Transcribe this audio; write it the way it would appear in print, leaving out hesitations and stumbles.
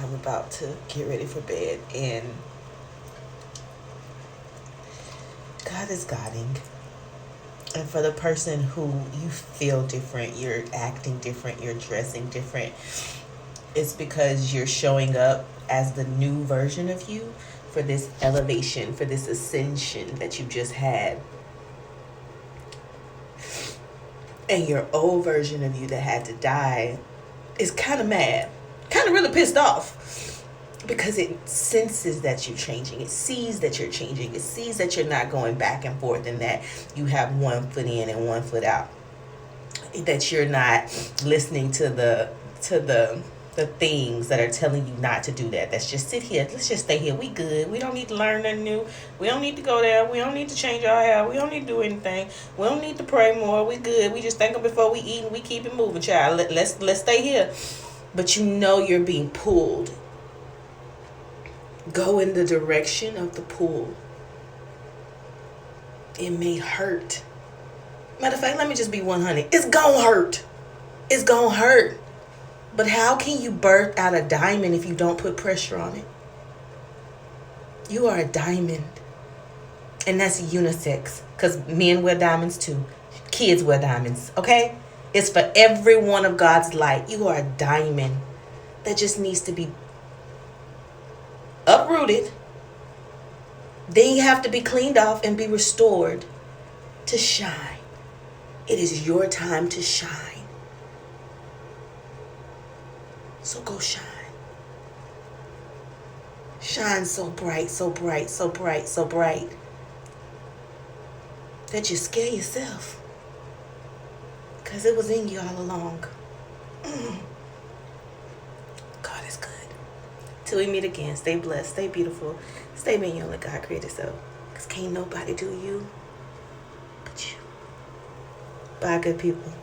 I'm about to get ready for bed, and God is guiding. And for the person who you feel different, you're acting different, you're dressing different, it's because you're showing up as the new version of you for this elevation, for this ascension that you just had. And your old version of you that had to die is kind of mad, kind of really pissed off, because it senses that you're changing. It sees that you're changing. It sees that you're not going back and forth, and that you have one foot in and one foot out. That you're not listening to the things that are telling you not to do that. Let's just sit here. Let's just stay here. We good. We don't need to learn nothing new. We don't need to go there. We don't need to change our hair. We don't need to do anything. We don't need to pray more. We good. We just thinking before we eat, and we keep it moving, child. Let's stay here. But you know you're being pulled. Go in the direction of the pull. It may hurt. Matter of fact, let me just be 100. It's gonna hurt. It's gonna hurt. But how can you birth out a diamond if you don't put pressure on it? You are a diamond. And that's unisex. Because men wear diamonds too. Kids wear diamonds. Okay? It's for every one of God's light. You are a diamond that just needs to be uprooted. Then you have to be cleaned off and be restored to shine. It is your time to shine. So go shine. Shine so bright, so bright, so bright, so bright that you scare yourself. Because it was in you all along. God is good. Till we meet again, stay blessed, stay beautiful, stay being your only God created self. Because can't nobody do you but you. Bye, good people.